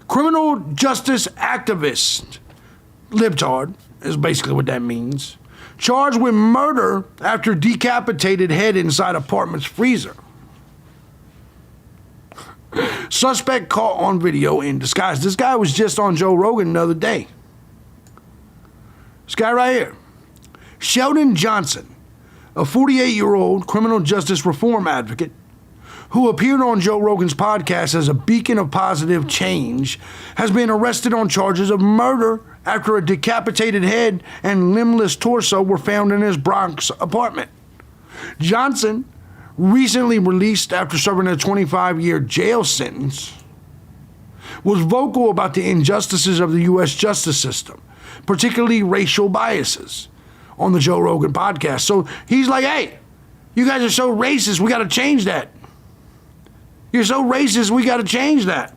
criminal justice activist, libtard is basically what that means, charged with murder after decapitated head inside apartment's freezer. Suspect caught on video in disguise. This guy was just on Joe Rogan the other day. This guy right here. Sheldon Johnson, a 48-year-old criminal justice reform advocate who appeared on Joe Rogan's podcast as a beacon of positive change, has been arrested on charges of murder after a decapitated head and limbless torso were found in his Bronx apartment. Johnson, recently released after serving a 25-year jail sentence, was vocal about the injustices of the U.S. justice system, particularly racial biases, on the Joe Rogan podcast. So he's like, hey, you guys are so racist, we got to change that. You're so racist, we got to change that.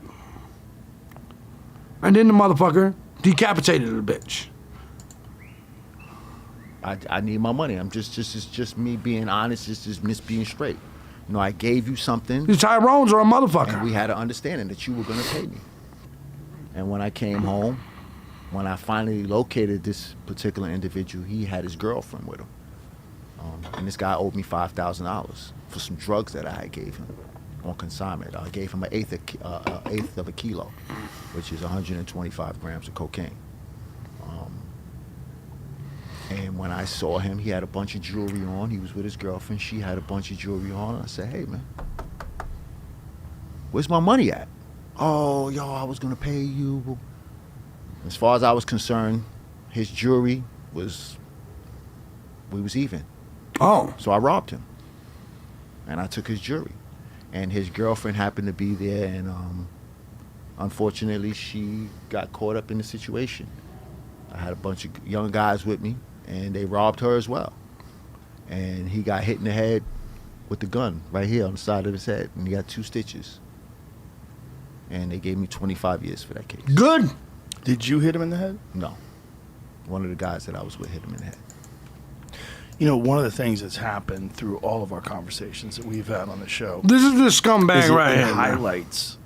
And then the motherfucker decapitated the bitch. I need my money. I'm just me being honest, just me being straight. You know, I gave you something. These Tyrones are a motherfucker. And we had an understanding that you were going to pay me. And when I came home, when I finally located this particular individual, he had his girlfriend with him. And this guy owed me $5,000 for some drugs that I gave him on consignment. I gave him an eighth of a kilo, which is 125 grams of cocaine. And when I saw him, he had a bunch of jewelry on. He was with his girlfriend. She had a bunch of jewelry on. I said, hey, man, where's my money at? Oh, yo, I was going to pay you. As far as I was concerned, his jewelry we was even. Oh. So I robbed him. And I took his jewelry. And his girlfriend happened to be there, and unfortunately, she got caught up in the situation. I had a bunch of young guys with me, and they robbed her as well. And he got hit in the head with the gun right here on the side of his head, and he got 2 stitches. And they gave me 25 years for that case. Good. Did you hit him in the head? No. One of the guys that I was with hit him in the head. You know, one of the things that's happened through all of our conversations that we've had on the show. This is the scumbag right here. It highlights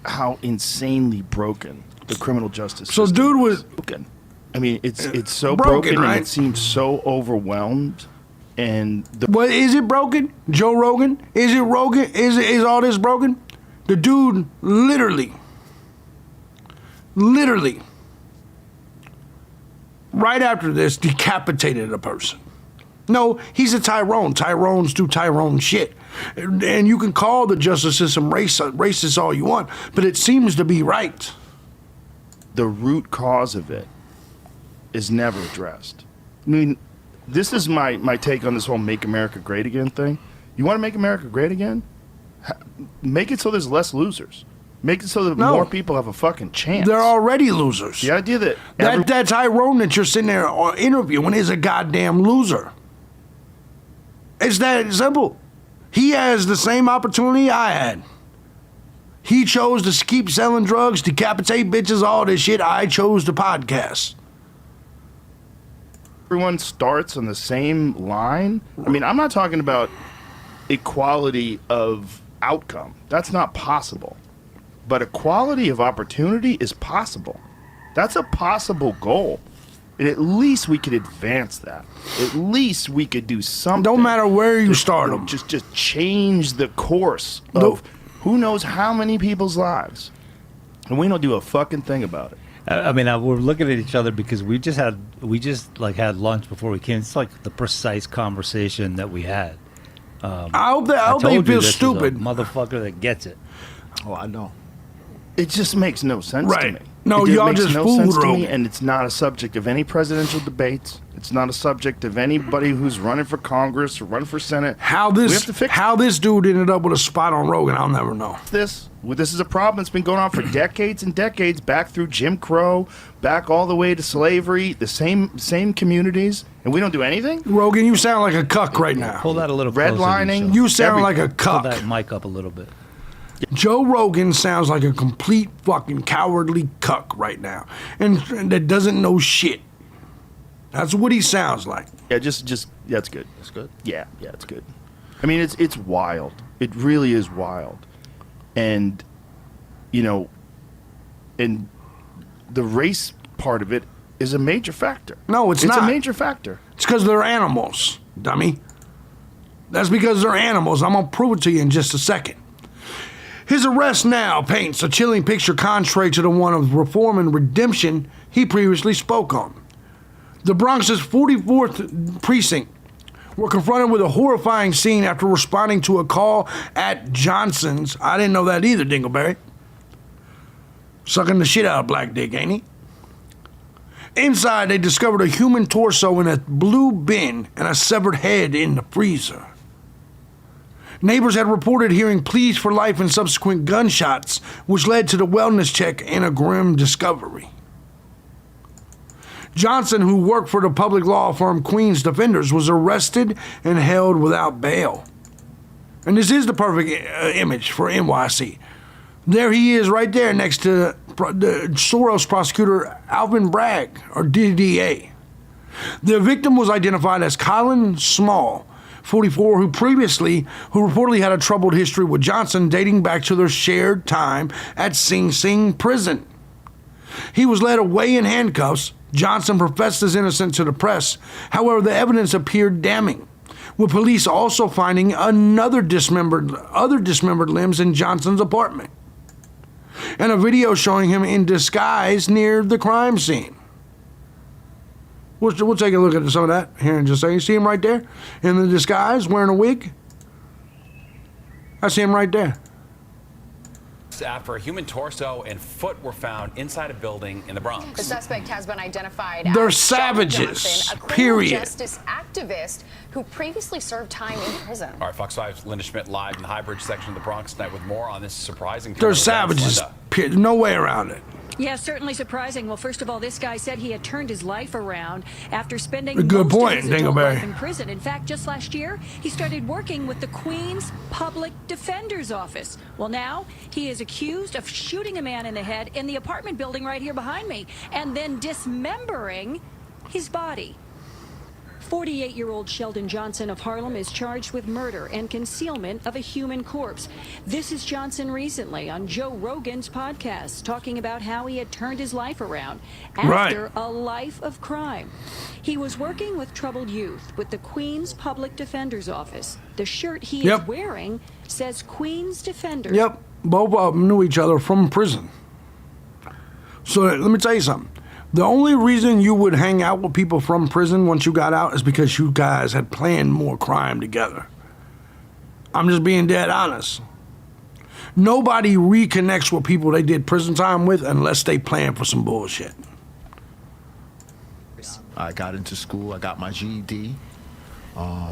how insanely broken the criminal justice So system dude was broken. I mean, it's so broken, broken, right? and it seems so overwhelmed. And what is it broken? Joe Rogan? Is it Rogan? Is all this broken? The dude literally, right after this, decapitated a person. No, he's a Tyrone. Tyrones do Tyrone shit. And you can call the justice system racist all you want, but it seems to be right. the root cause of it is never addressed. I mean, this is my take on this whole Make America Great Again thing. You want to make America great again? Make it so there's less losers. Make it so that more people have a fucking chance. They're already losers. The idea that... that Tyrone that you're sitting there interviewing is a goddamn loser. It's that simple. He has the same opportunity I had. He chose to keep selling drugs, decapitate bitches, all this shit. I chose the podcast. Everyone starts on the same line. I mean, I'm not talking about equality of outcome. That's not possible. But equality of opportunity is possible. That's a possible goal. And at least we could advance that. At least we could do something. Don't matter where you start them. Just change the course of who knows how many people's lives. And we don't do a fucking thing about it. I mean, we're looking at each other because we just had lunch before we came. It's like the precise conversation that we had. I hope they feel stupid. Motherfucker that gets it. Oh, I know. It just makes no sense to me. No, it y'all makes just no fooled sense to Rogan. me, and it's not a subject of any presidential debates. It's not a subject of anybody who's running for Congress or running for Senate. How We have to fix this dude ended up with a spot on Rogan, I'll never know. this. This is a problem that's been going on for decades and decades, back through Jim Crow, back all the way to slavery, the same communities, and we don't do anything? Rogan, you sound like a cuck right now. Pull that a little closer to Redlining. yourself. You sound like a Pull cuck. that mic up a little bit. Joe Rogan sounds like a complete fucking cowardly cuck right now. And that doesn't know shit. That's what he sounds like. Yeah, just yeah, it's good. It's good. Yeah, it's good. I mean, it's wild. It really is wild. And, you know, And the race part of it is a major factor. No, it's not. It's a major factor. It's because they're animals, dummy. That's because they're animals. I'm going to prove it to you in just a second. His arrest now paints a chilling picture contrary to the one of reform and redemption he previously spoke on. The Bronx's 44th precinct were confronted with a horrifying scene after responding to a call at Johnson's. I didn't know that either, Dingleberry. Sucking the shit out of black dick, ain't he? Inside, they discovered a human torso in a blue bin and a severed head in the freezer. Neighbors had reported hearing pleas for life and subsequent gunshots, which led to the wellness check and a grim discovery. Johnson, who worked for the public law firm Queen's Defenders, was arrested and held without bail. And this is the perfect image for NYC. There he is right there next to the Soros prosecutor Alvin Bragg, or DDA. The victim was identified as Colin Small, 44, who reportedly had a troubled history with Johnson dating back to their shared time at Sing Sing prison. He was led away in handcuffs. Johnson professed his innocence to the press. However, the evidence appeared damning, with police also finding other dismembered limbs in Johnson's apartment, and a video showing him in disguise near the crime scene. We'll take a look at some of that here in just a second. You see him right there in the disguise, wearing a wig? I see him right there. After a human torso and foot were found inside a building in the Bronx. The suspect has been identified They're as savages, Johnson, a criminal period. justice activist who previously served time in prison. All right, Fox 5's Linda Schmidt live in the High Bridge section of the Bronx tonight with more on this surprising. They're savages. No way around it. Yeah, certainly surprising. Well, first of all, this guy said he had turned his life around after spending A good most point, of his adult Dingleberry. life in prison. In fact, just last year, he started working with the Queen's Public Defender's Office. Well, now he is accused of shooting a man in the head in the apartment building right here behind me and then dismembering his body. 48-year-old Sheldon Johnson of Harlem is charged with murder and concealment of a human corpse. This is Johnson recently on Joe Rogan's podcast, talking about how he had turned his life around after a life of crime. He was working with troubled youth with the Queen's Public Defender's Office. The shirt he is wearing says Queen's Defenders. Yep, both of them knew each other from prison. So let me tell you something. The only reason you would hang out with people from prison once you got out is because you guys had planned more crime together. I'm just being dead honest. Nobody reconnects with people they did prison time with unless they plan for some bullshit. I got into school. I got my GED.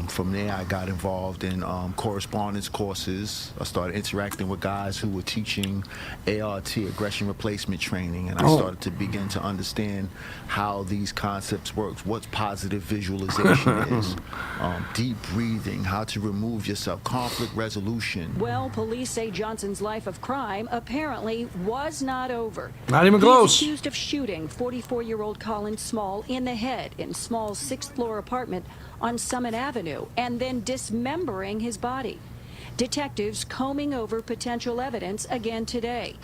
From there, I got involved in correspondence courses. I started interacting with guys who were teaching ART, aggression replacement training, and I started to begin to understand how these concepts work, what positive visualization is, deep breathing, how to remove yourself, conflict resolution. Well, police say Johnson's life of crime apparently was not over. Not even close. He's accused of shooting 44-year-old Colin Small in the head in Small's 6th-floor apartment on Summit Avenue and then dismembering his body. Detectives combing over potential evidence again today.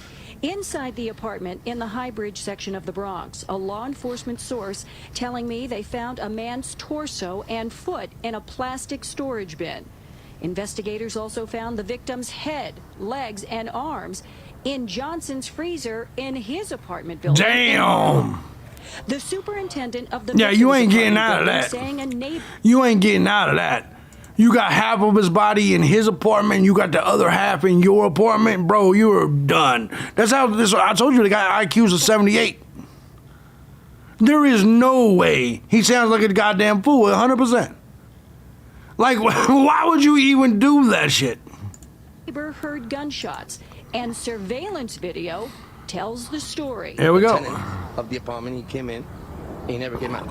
Inside the apartment in the High Bridge section of the Bronx, a law enforcement source telling me they found a man's torso and foot in a plastic storage bin. Investigators also found the victim's head, legs, and arms in Johnson's freezer in his apartment building. Damn! The superintendent of the you ain't getting out of that. You ain't getting out of that. You got half of his body in his apartment. You got the other half in your apartment, bro. You are done. That's how this. I told you the guy IQ's a 78. There is no way. He sounds like a goddamn fool, 100%. Like, why would you even do that shit? Neighbor heard gunshots, and surveillance video tells the story. Here we go. Of the apartment, he came in, he never came out.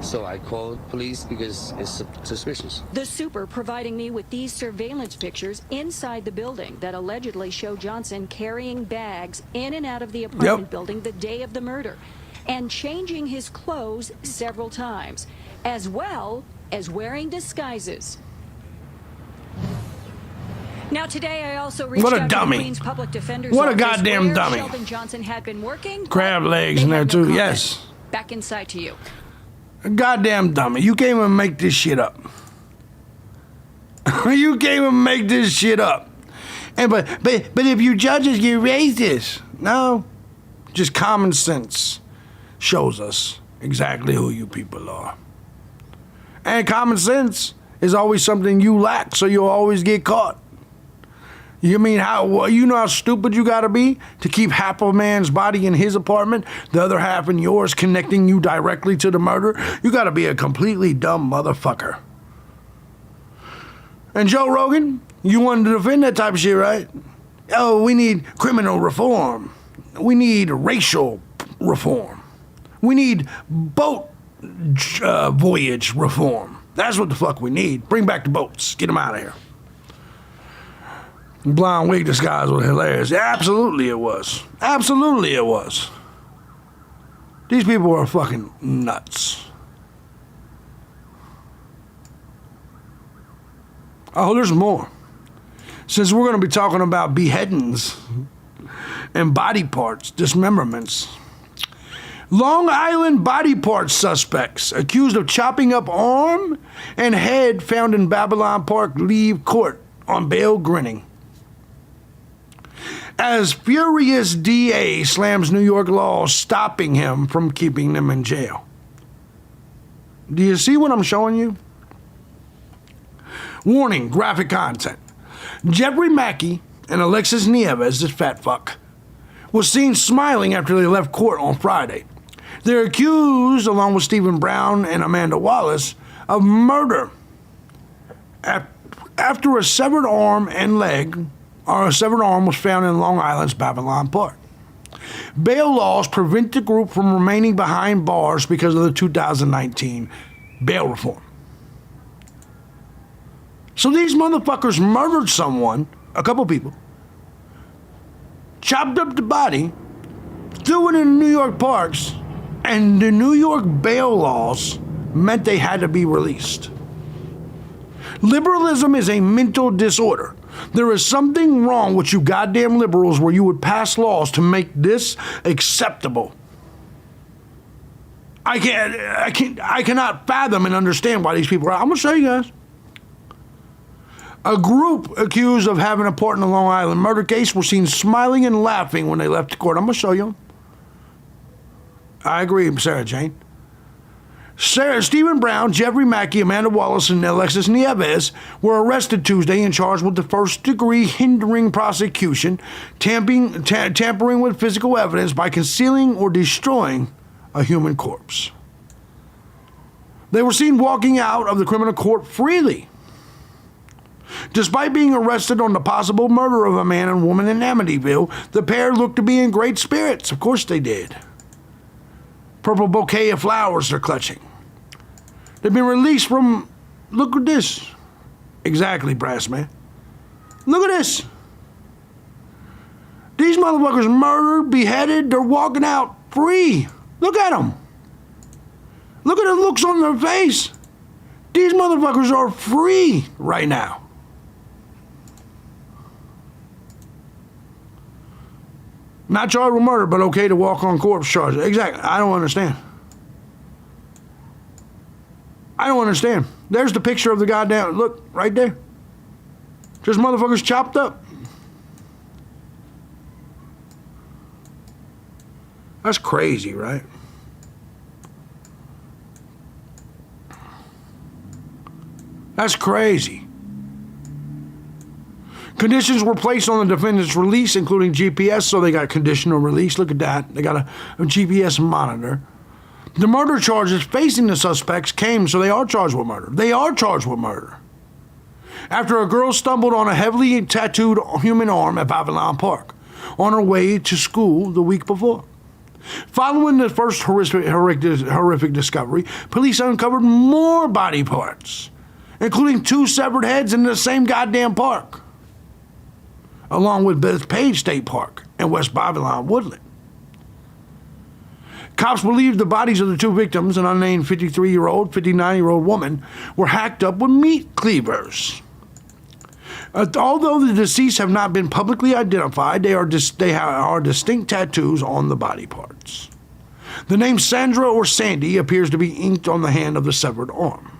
So I called police because it's suspicious. The super providing me with these surveillance pictures inside the building that allegedly show Johnson carrying bags in and out of the apartment building the day of the murder and changing his clothes several times, as well as wearing disguises. Now today, I also reached What a out dummy. to the Queens Public Defender's What a Office goddamn where dummy. Sheldon Johnson had been working. Crab but legs they in there had no too, comment. yes. Back inside to you. A goddamn dummy. You can't even make this shit up. You can't even make this shit up. And but if you judges get racist, no. Just common sense shows us exactly who you people are. And common sense is always something you lack, so you'll always get caught. You mean you know how stupid you gotta be to keep half of a man's body in his apartment, the other half in yours, connecting you directly to the murder? You gotta be a completely dumb motherfucker. And Joe Rogan, you wanted to defend that type of shit, right? Oh, we need criminal reform. We need racial reform. We need boat voyage reform. That's what the fuck we need. Bring back the boats. Get them out of here. Blonde wig disguise was hilarious. Absolutely it was. Absolutely it was. These people are fucking nuts. Oh, there's more. Since we're going to be talking about beheadings and body parts, dismemberments. Long Island body parts suspects accused of chopping up arm and head found in Babylon Park leave court on bail grinning. As furious DA slams New York law stopping him from keeping them in jail. Do you see what I'm showing you? Warning, graphic content. Jeffrey Mackey and Alexis Nieves, this fat fuck, was seen smiling after they left court on Friday. They're accused, along with Stephen Brown and Amanda Wallace, of murder after a severed arm and leg, or a severed arm was found in Long Island's Babylon Park. Bail laws prevent the group from remaining behind bars because of the 2019 bail reform. So these motherfuckers murdered someone, a couple people, chopped up the body, threw it in New York parks, and the New York bail laws meant they had to be released. Liberalism is a mental disorder. There is something wrong with you goddamn liberals where you would pass laws to make this acceptable. I cannot fathom and understand why these people are. I'm gonna show you guys. A group accused of having a part in the Long Island murder case were seen smiling and laughing when they left the court. I'm gonna show you. I agree, Sarah Jane. Stephen Brown, Jeffrey Mackey, Amanda Wallace, and Alexis Nieves were arrested Tuesday and charged with the first-degree hindering prosecution, tampering with physical evidence by concealing or destroying a human corpse. They were seen walking out of the criminal court freely. Despite being arrested on the possible murder of a man and woman in Amityville, the pair looked to be in great spirits. Of course they did. Purple bouquet of flowers they're clutching. They've been released from, look at this. Exactly, brass man. Look at this. These motherfuckers murdered, beheaded, they're walking out free. Look at them. Look at the looks on their face. These motherfuckers are free right now. Not charged with murder, but okay to walk on corpse charges. Exactly. I don't understand. I don't understand. There's the picture of the goddamn, look, right there. Just motherfuckers chopped up. That's crazy, right? That's crazy. Conditions were placed on the defendant's release, including GPS, so they got conditional release. Look at that. They got a GPS monitor. The murder charges facing the suspects came, so they are charged with murder. They are charged with murder. After a girl stumbled on a heavily tattooed human arm at Babylon Park on her way to school the week before. Following the first horrific discovery, police uncovered more body parts, including 2 severed heads in the same goddamn park, along with Bethpage State Park and West Babylon Woodland. Cops believe the bodies of the 2 victims, an unnamed 53-year-old, 59-year-old woman, were hacked up with meat cleavers. Although the deceased have not been publicly identified, they are distinct tattoos on the body parts. The name Sandra or Sandy appears to be inked on the hand of the severed arm.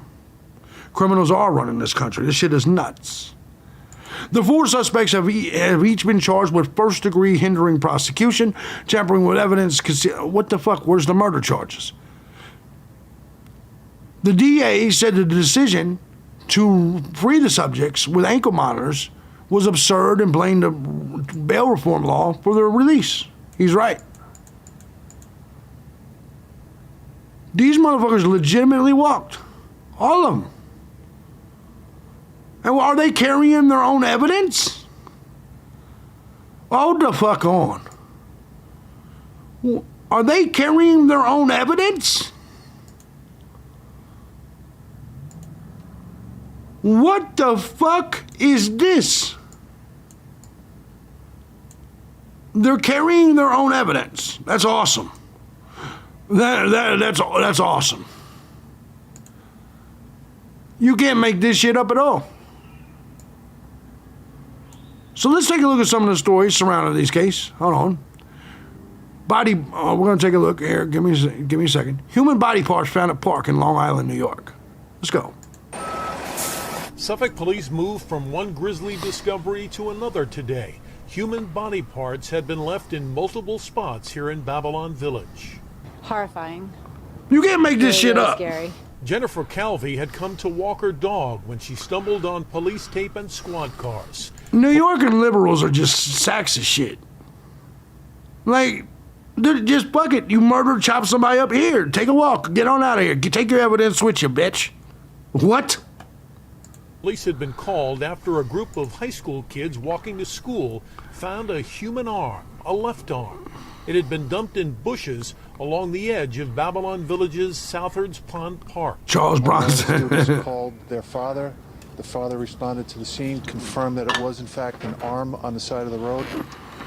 Criminals are running this country. This shit is nuts. The 4 suspects have each been charged with first-degree hindering prosecution, tampering with evidence. What the fuck? Where's the murder charges? The DA said the decision to free the subjects with ankle monitors was absurd and blamed the bail reform law for their release. He's right. These motherfuckers legitimately walked. All of them. And are they carrying their own evidence? Hold the fuck on. Are they carrying their own evidence? What the fuck is this? They're carrying their own evidence. That's awesome. That's awesome. You can't make this shit up at all. So let's take a look at some of the stories surrounding this case. Hold on. We're going to take a look here. Give me a second. Human body parts found at park in Long Island, New York. Let's go. Suffolk police moved from one grisly discovery to another today. Human body parts had been left in multiple spots here in Babylon Village. Horrifying. You can't make this shit up. Scary. Jennifer Calvi had come to walk her dog when she stumbled on police tape and squad cars. New York and liberals are just sacks of shit. Like, just fuck it. You murdered, chop somebody up here. Take a walk. Get on out of here. Take your evidence with you, bitch. What? Police had been called after a group of high school kids walking to school found a human arm, a left arm. It had been dumped in bushes along the edge of Babylon Village's Southard's Pond Park. Charles Bronson. Students called their father. The father responded to the scene, confirmed that it was in fact an arm on the side of the road,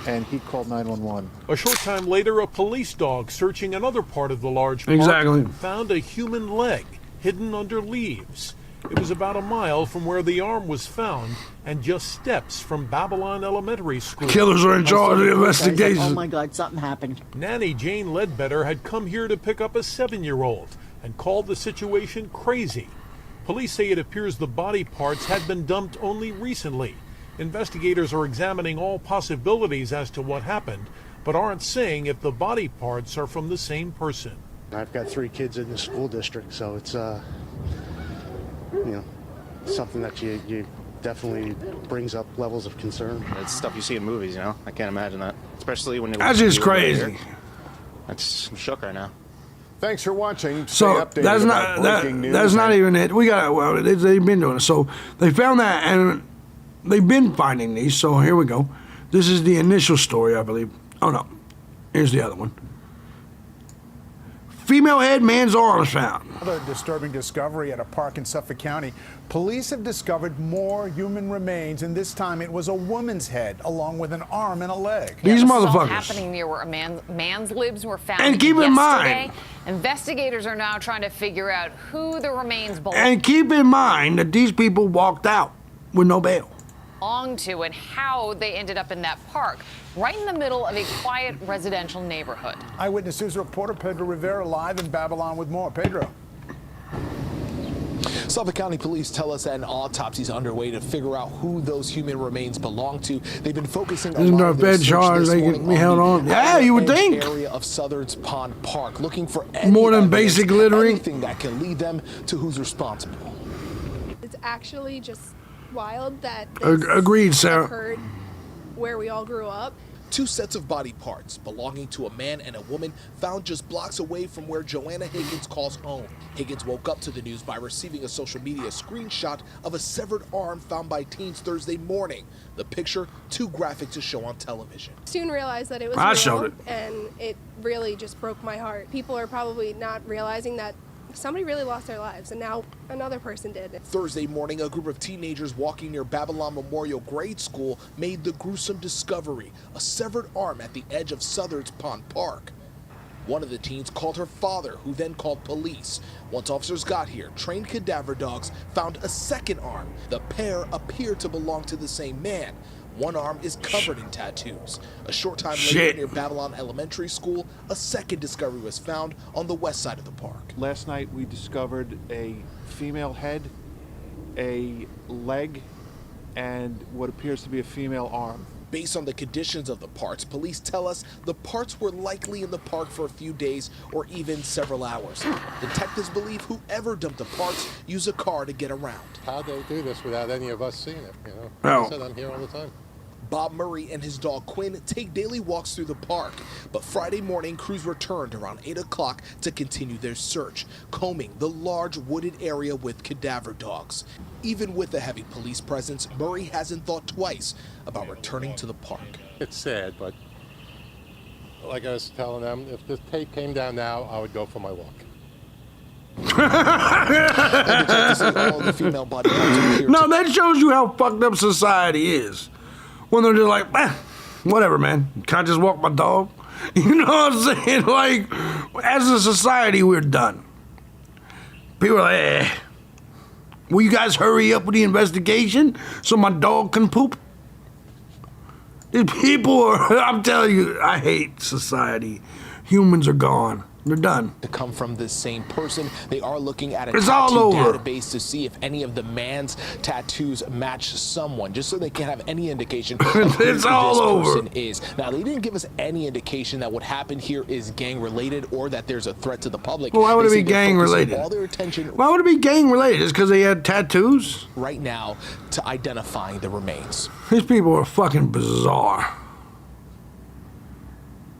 and he called 911. A short time later, a police dog searching another part of the large park found a human leg hidden under leaves. It was about a mile from where the arm was found and just steps from Babylon Elementary School. Killers are in charge of the investigation. Oh my God, something happened. Nanny Jane Ledbetter had come here to pick up a 7-year-old and called the situation crazy. Police say it appears the body parts had been dumped only recently. Investigators are examining all possibilities as to what happened, but aren't saying if the body parts are from the same person. I've got 3 kids in the school district, so it's something that you definitely brings up levels of concern. It's stuff you see in movies, I can't imagine that, especially when that's just crazy. I'm shook right now. Thanks for watching. So that's not even it. They've been doing it. So they found that, and they've been finding these. So here we go. This is the initial story, I believe. Oh no, here's the other one. Female head, man's arm is found. Another disturbing discovery at a park in Suffolk County. Police have discovered more human remains, and this time it was a woman's head, along with an arm and a leg. These This motherfuckers. is all happening near where a man's libs were found. And keep in mind, investigators are now trying to figure out who the remains belong and keep in mind that these people walked out with no bail. to and how they ended up in that park, right in the middle of a quiet residential neighborhood. Eyewitness News reporter Pedro Rivera live in Babylon with more. Pedro. Suffolk County police tell us that an autopsy is underway to figure out who those human remains belong to. They've been focusing a lot of their search this morning on the yeah, you would think. area of Southard's Pond Park, looking for more than basic littering. Anything that can lead them to who's responsible. It's actually just wild that agreed, Sarah. Occurred where we all grew up. 2 sets of body parts belonging to a man and a woman found just blocks away from where Joanna Higgins calls home. Higgins woke up to the news by receiving a social media screenshot of a severed arm found by teens Thursday morning. The picture too graphic to show on television. Soon realized that it was I real, showed it. and it really just broke my heart. People are probably not realizing that somebody really lost their lives, and now another person did. Thursday morning, a group of teenagers walking near Babylon Memorial Grade School made the gruesome discovery, a severed arm at the edge of Southard's Pond Park. One of the teens called her father, who then called police. Once officers got here, trained cadaver dogs found a second arm. The pair appear to belong to the same man. One arm is covered in tattoos. A short time later, near Babylon Elementary School, a second discovery was found on the west side of the park. Last night we discovered a female head, a leg, and what appears to be a female arm. Based on the conditions of the parts, police tell us the parts were likely in the park for a few days or even several hours. Detectives believe whoever dumped the parts used a car to get around. How'd they do this without any of us seeing it, you know? No. I said I'm here all the time. Bob Murray and his dog Quinn take daily walks through the park, but Friday morning crews returned around 8 o'clock to continue their search, combing the large wooded area with cadaver dogs. Even with a heavy police presence, Murray hasn't thought twice about returning to the park. It's sad, but like I was telling them, if this tape came down now, I would go for my walk. No, that shows you how fucked up society is. When they're just like, whatever, man. Can't I just walk my dog? You know what I'm saying? Like, as a society, we're done. People are like, will you guys hurry up with the investigation so my dog can poop? These people are, I'm telling you, I hate society. Humans are gone. They're done. To come from this same person, they are looking at a It's all tattoo over. database to see if any of the man's tattoos match someone, just so they can have any indication of who It's all this over. person is. Now, they didn't give us any indication that what happened here is gang-related or that there's a threat to the public. Well, why would They it be say they're focusing gang-related? all their attention Why would it be gang-related? Just because they had tattoos? right now to identifying the remains. These people are fucking bizarre.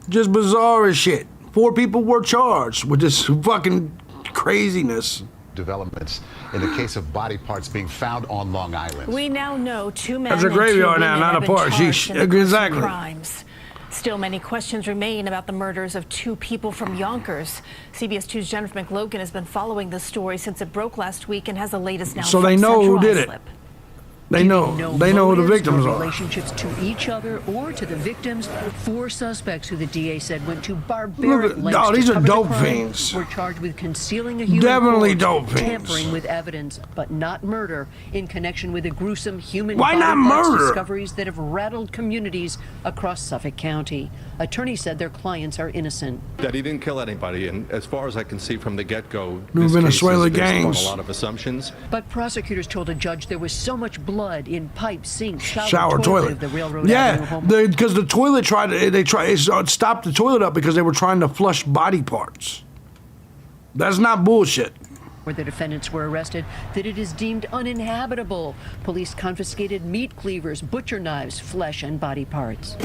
Just bizarre as shit. 4 people were charged with this fucking craziness. Developments in the case of body parts being found on Long Island. We now know 2 men That's a and 2 graveyard now, women not have a been park. charged in the Exactly. gruesome crimes. Still, many questions remain about the murders of 2 people from Yonkers. CBS 2's Jennifer McLogan has been following this story since it broke last week and has the latest now. So from they know who Central did it. Islip. They know who the motives victims or are. relationships to each other or to the victims. 4 suspects who the DA said went to barbaric Look, lengths oh, these to are cover the dope crime fiends. were charged with concealing a human Definitely corpse, dope fiends. tampering with evidence, but not murder, in connection with the gruesome human Why body not parts murder? discoveries that have rattled communities across Suffolk County. Attorneys said their clients are innocent. That he didn't kill anybody, and as far as I can see from the get-go, New this case Venezuela is based upon gangs. a lot of assumptions. But prosecutors told a judge there was so much blood in pipes, sinks, Shower toilet toilet. of the Railroad Avenue Yeah, home. because the toilet stopped the toilet up because they were trying to flush body parts. That's not bullshit. Where the defendants were arrested, that it is deemed uninhabitable. Police confiscated meat cleavers, butcher knives, flesh, and body parts.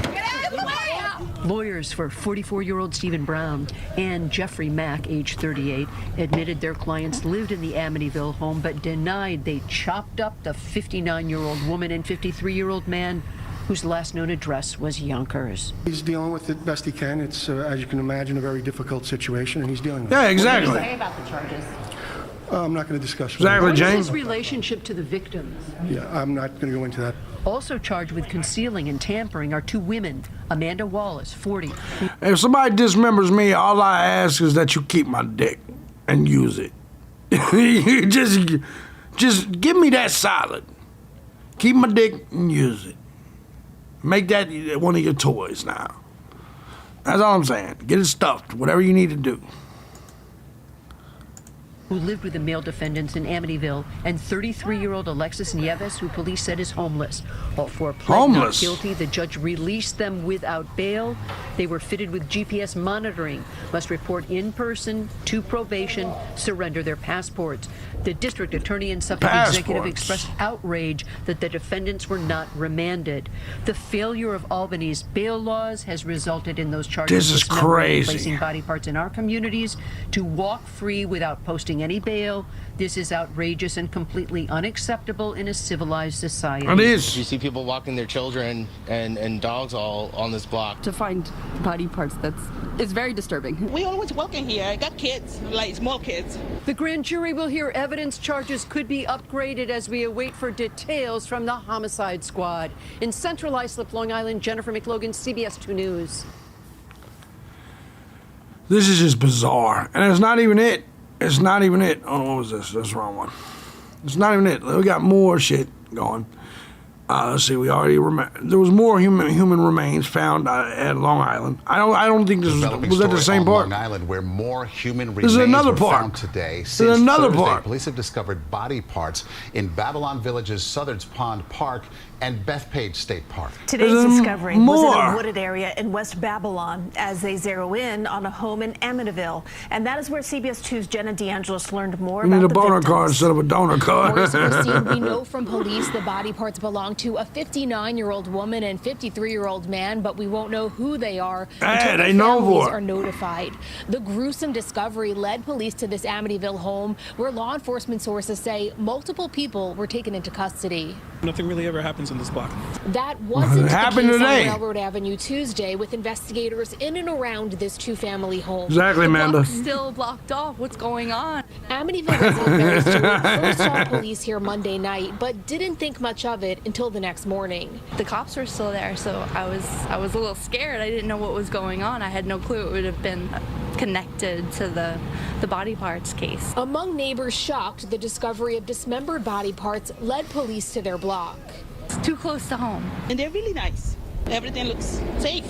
Lawyers for 44-year-old Stephen Brown and Jeffrey Mack, age 38, admitted their clients lived in the Amityville home but denied they chopped up the 59-year-old woman and 53-year-old man whose last known address was Yonkers. He's dealing with it best he can. It's, as you can imagine, a very difficult situation, and he's dealing with it. Yeah, exactly. What did he say about the charges? I'm not going to discuss Exactly, What James. is his relationship to the victims? Yeah, I'm not going to go into that. Also charged with concealing and tampering are 2 women, Amanda Wallace, 40. If somebody dismembers me, all I ask is that you keep my dick and use it. You just give me that solid. Keep my dick and use it. Make that one of your toys now. That's all I'm saying. Get it stuffed, whatever you need to do. Who lived with the male defendants in Amityville, and 33-year-old Alexis Nieves, who police said is homeless. All 4 pled Homeless? not guilty. The judge released them without bail. They were fitted with GPS monitoring, must report in person to probation, surrender their passports. The district attorney and Suffolk executive Passports. expressed outrage that the defendants were not remanded. The failure of Albany's bail laws has resulted in those charges This is dismembering and crazy. placing body parts in our communities to walk free without posting any bail. This is outrageous and completely unacceptable in a civilized society. It is. You see people walking their children and dogs all on this block. To find body parts, it's very disturbing. We always working here. I got kids, like small kids. The grand jury will hear evidence charges could be upgraded as we await for details from the homicide squad. In Central Islip, Long Island, Jennifer McLogan, CBS 2 News. This is just bizarre. And it's not even it. It's not even it. Oh, what was this? That's the wrong one. It's not even it. We got more shit going. Let's see. We already there was more human remains found at Long Island. I don't think this was at the same park. Long Island, where more human This is remains another were park. found today. This is another Thursday, park. Police have discovered body parts in Babylon Village's Southard's Pond Park and Bethpage State Park. Today's There's discovery was in more. a wooded area in West Babylon as they zero in on a home in Amityville. And that is where CBS 2's Jenna DeAngelis learned more We about need a the boner victims. card instead of a donor card. More scene, we know from police the body parts belong to a 59-year-old woman and 53-year-old man, but we won't know who they are until they their know families for it. are notified. The gruesome discovery led police to this Amityville home, where law enforcement sources say multiple people were taken into custody. Nothing really ever happens in this block. That wasn't It the happened case today. on Railroad Avenue Tuesday, with investigators in and around this two-family home. Exactly, Amanda. Still blocked off. What's going on? Amityville resident Mary Stewart first saw police here Monday night, but didn't think much of it until the next morning. The cops were still there, so I was a little scared. I didn't know what was going on. I had no clue it would have been connected to the body parts case. Among neighbors shocked, the discovery of dismembered body parts led police to their block. It's too close to home. And they're really nice. Everything looks safe.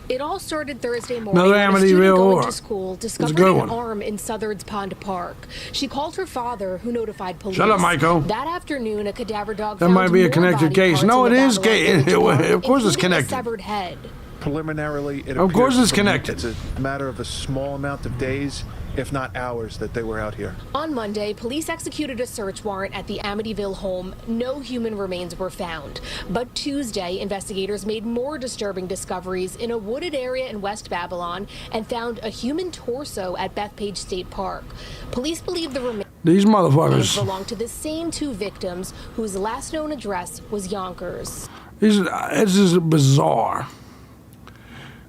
It all started Thursday morning Another when a student Amityville going horror. to school It's a discovered good an one. arm in Southard's Pond Park. She called her father, who notified police. Shut up, Michael. That afternoon, a cadaver dog That found might be a more connected body case. parts No, in it the is. Babylon Village park, Of course it's including a connected. severed head. Preliminarily, it Of course appears it's from- connected. It's a matter of a small amount of days, if not hours, that they were out here. On Monday, police executed a search warrant at the Amityville home. No human remains were found. But Tuesday, investigators made more disturbing discoveries in a wooded area in West Babylon and found a human torso at Bethpage State Park. Police believe the remains These motherfuckers. belong to the same two victims whose last known address was Yonkers. This is bizarre.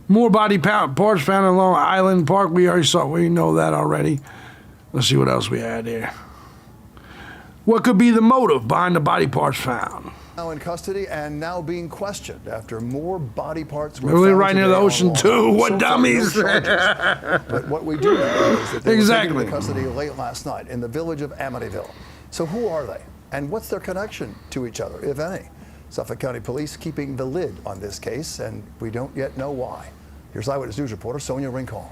More body parts found in Long Island Park. We already saw. We know that already. Let's see what else we had here. What could be the motive behind the body parts found? Now in custody and now being questioned after more body parts were Really found right near today the on ocean, Long too. Island. What So far, dummies. no charges. But what we do know is that they were Exactly. taken into custody late last night in the village of Amityville. So who are they? And what's their connection to each other, if any? Suffolk County Police keeping the lid on this case, and we don't yet know why. Here's Eyewitness News reporter Sonia Rincon.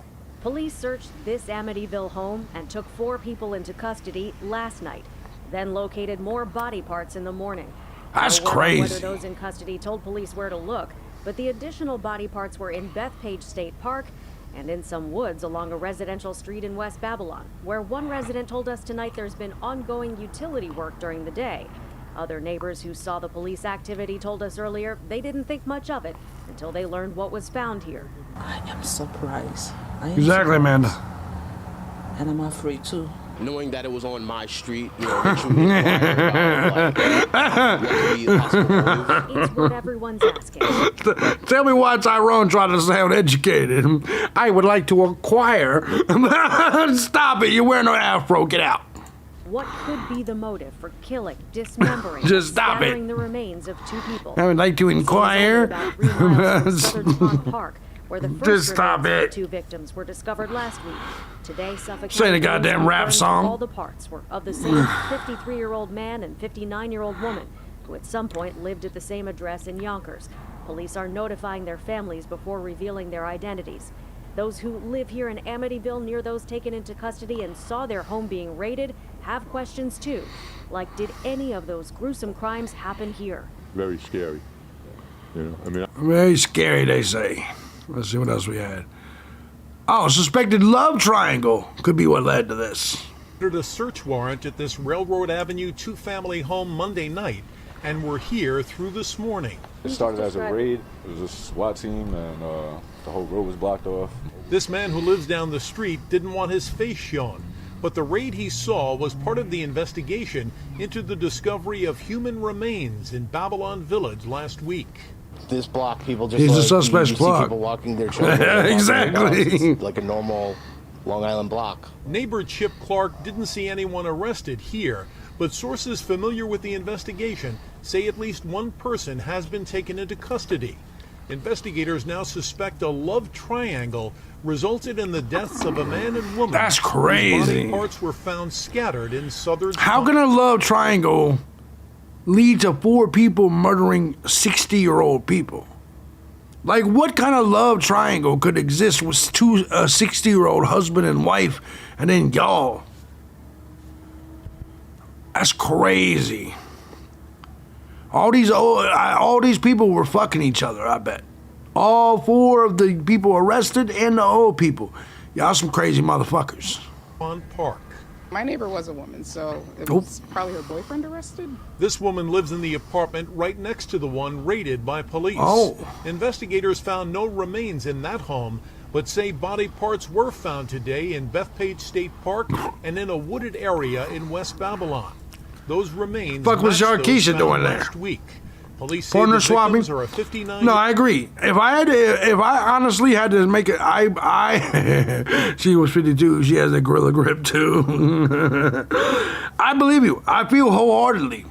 Police searched this Amityville home and took 4 people into custody last night, then located more body parts in the morning. That's No word on crazy. Whether those in custody told police where to look, but the additional body parts were in Bethpage State Park and in some woods along a residential street in West Babylon, where one resident told us tonight there's been ongoing utility work during the day. Other neighbors who saw the police activity told us earlier they didn't think much of it until they learned what was found here. I am surprised. I am Exactly, Amanda. surprised. And I'm afraid too. Knowing that it was on my street, you know, makes you inquire about, like, what could be the possible motive. It's what everyone's asking. Tell me why Tyrone trying to sound educated. I would like to acquire. Stop it. You're wearing an afro. Get out. What could be the motive for killing, dismembering, Just stop it. scattering the remains of 2 people? I would like to inquire. About 3 miles from Southern Pond Park, where the first Just stop remains of it. 2 victims were discovered last week. Today, Suffolk Say the County police goddamn rap confirmed song. All the parts were of the same 53-year-old man and 59-year-old woman, who at some point lived at the same address in Yonkers. Police are notifying their families before revealing their identities. Those who live here in Amityville near those taken into custody and saw their home being raided have questions too. Like, did any of those gruesome crimes happen here? Very scary. You know, I mean, Very scary, they say. Let's see what else we had. Oh, suspected love triangle could be what led to this. Ordered a search warrant at this Railroad Avenue 2-family home Monday night, and we're here through this morning. it started as a raid. It was a SWAT team, and the whole road was blocked off. This man who lives down the street didn't want his face shown, but the raid he saw was part of the investigation into the discovery of human remains in Babylon Village last week. This block, people just He's the like, suspect's you see block. people walking their children. walking their Exactly. dogs. It's like a normal Long Island block. Neighbor Chip Clark didn't see anyone arrested here, but sources familiar with the investigation say at least one person has been taken into custody. Investigators now suspect a love triangle resulted in the deaths of a man and woman. That's whose crazy. body parts were found scattered in southern. How can a love triangle lead to 4 people murdering 60-year-old people? Like, what kind of love triangle could exist with 2 60-year-old husband and wife, and then y'all? That's crazy. All these people were fucking each other, I bet. All 4 of the people arrested and the old people. Y'all some crazy motherfuckers. On Park. My neighbor was a woman, so it was probably her boyfriend arrested. This woman lives in the apartment right next to the one raided by police. Oh. Investigators found no remains in that home, but say body parts were found today in Bethpage State Park and in a wooded area in West Babylon. Those remains Fuck was matched those Sharkeisha found doing there? last week. Police say Partner the swapping? victims are a 59. No, I agree. If I honestly had to make it, she was 52. She has a gorilla grip too. I believe you. I feel wholeheartedly.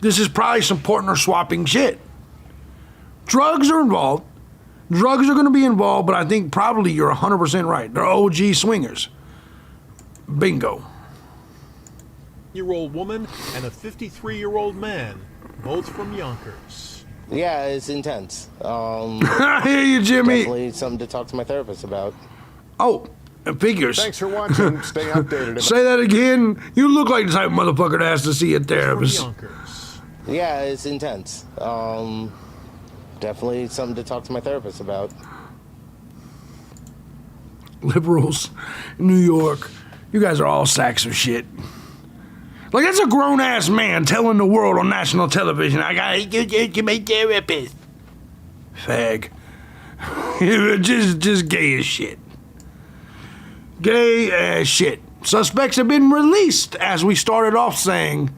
This is probably some partner swapping shit. Drugs are involved. Drugs are going to be involved, but I think probably you're 100% right. They're OG swingers. Bingo. Year-old woman and a 53-year-old man, both from Yonkers. Yeah, it's intense. I hear you, Jimmy. Definitely something to talk to my therapist about. Oh, figures. Thanks for watching. Stay updated. Say that again. You look like the type of motherfucker that has to see a therapist. Yeah, it's intense. Definitely something to talk to my therapist about. Liberals in New York, you guys are all sacks of shit. Like, that's a grown-ass man telling the world on national television, I gotta go to my therapist. Fag. just gay as shit. Gay as shit. Suspects have been released, as we started off saying.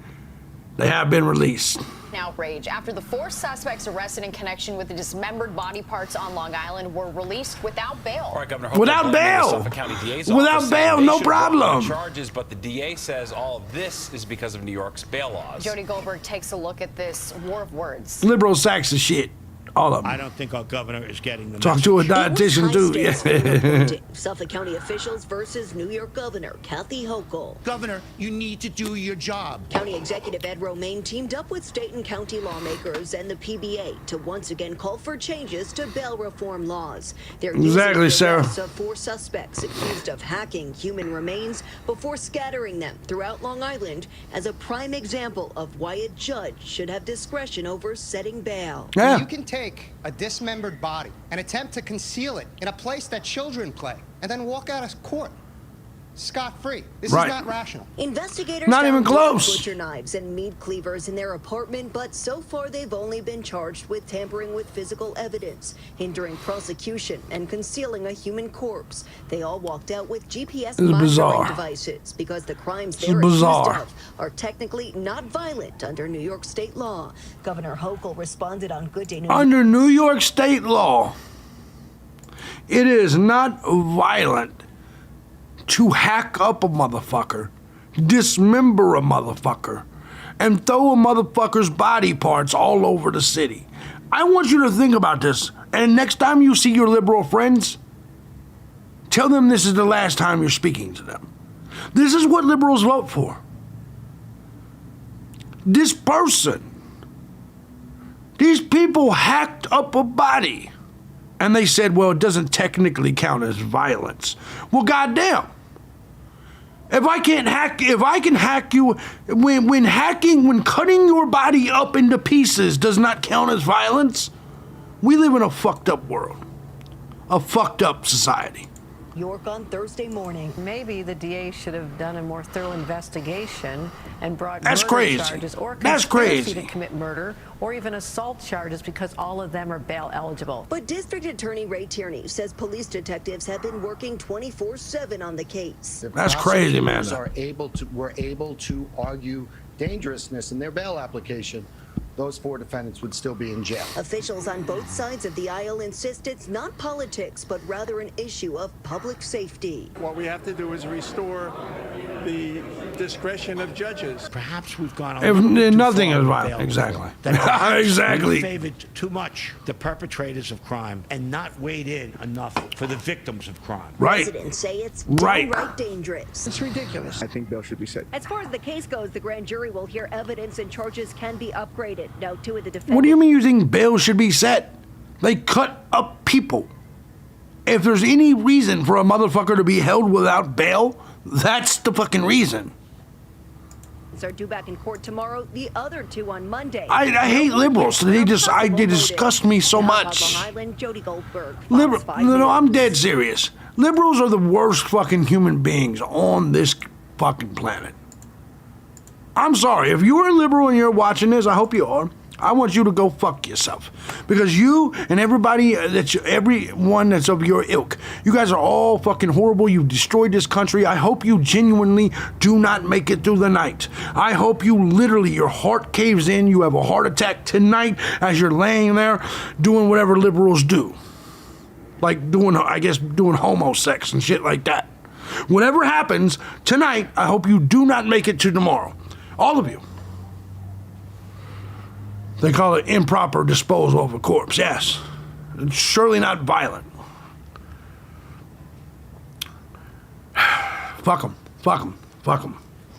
They have been released. Outrage after the 4 suspects arrested in connection with the dismembered body parts on Long Island were released without bail. All right, Governor, Without bail. Suffolk County DA's Without office bail, saying they no should drop problem. the charges, but the DA says all of this is because of New York's bail laws. Jody Goldberg takes a look at this war of words. Liberal sacks of shit. All of them. I don't think our governor is getting the Talk to a dietitian, too. Yeah. Suffolk County officials versus New York Governor Kathy Hochul. Governor, you need to do your job. County Executive Ed Romaine teamed up with state and county lawmakers and the PBA to once again call for changes to bail reform laws. They're Exactly, using the Sarah. arrests of 4 suspects accused of hacking human remains before scattering them throughout Long Island as a prime example of why a judge should have discretion over setting bail. Yeah. You can take a dismembered body and attempt to conceal it in a place that children play and then walk out of court scot-free. This Right. is not rational. Investigators Not even found close. butcher knives and meat cleavers in their apartment, but so far they've only been charged with tampering with physical evidence, hindering prosecution, and concealing a human corpse. They all walked out with GPS This is monitoring bizarre. devices because the crimes This is they're accused bizarre. of are technically not violent under New York state law. Governor Hochul responded on Good Day New Under New York state law, it is not violent to hack up a motherfucker, dismember a motherfucker, and throw a motherfucker's body parts all over the city. I want you to think about this, and next time you see your liberal friends, tell them this is the last time you're speaking to them. This is what liberals vote for. This person, these people hacked up a body. And they said, well, it doesn't technically count as violence. Well, goddamn. If I can hack you, when cutting your body up into pieces does not count as violence, we live in a fucked up world. A fucked up society. York on Thursday morning. Maybe the DA should have done a more thorough investigation and brought That's murder crazy. charges or That's conspiracy crazy. to commit murder or even assault charges because all of them are bail eligible. But District Attorney Ray Tierney says police detectives have been working 24/7 on the case. That's crazy, man. Were able to argue dangerousness in their bail application. Those 4 defendants would still be in jail. Officials on both sides of the aisle insist it's not politics, but rather an issue of public safety. What we have to do is restore the discretion of judges. Perhaps we've gone If nothing is violent. violent, exactly. Exactly. Exactly. Favored too much the perpetrators of crime and not weighed in enough for the victims of crime. Right. Residents say it's Right. downright dangerous. It's ridiculous. I think bail should be set. As far as the case goes, the grand jury will hear evidence and charges can be upgraded. Now, two of the defendants. What do you mean using bail should be set? They cut up people. If there's any reason for a motherfucker to be held without bail, that's the fucking reason. Are due back in court tomorrow. The other two on Monday. I hate liberals. They disgust me so much. No, I'm dead serious. Liberals are the worst fucking human beings on this fucking planet. I'm sorry. If you are a liberal and you're watching this, I hope you are. I want you to go fuck yourself, because you and everyone that's of your ilk, you guys are all fucking horrible. You've destroyed this country. I hope you genuinely do not make it through the night. I hope you literally, your heart caves in. You have a heart attack tonight as you're laying there doing whatever liberals do, like doing homo sex and shit like that. Whatever happens tonight, I hope you do not make it to tomorrow. All of you. They call it improper disposal of a corpse. Yes. It's surely not violent. Fuck them. Fuck them. Fuck them.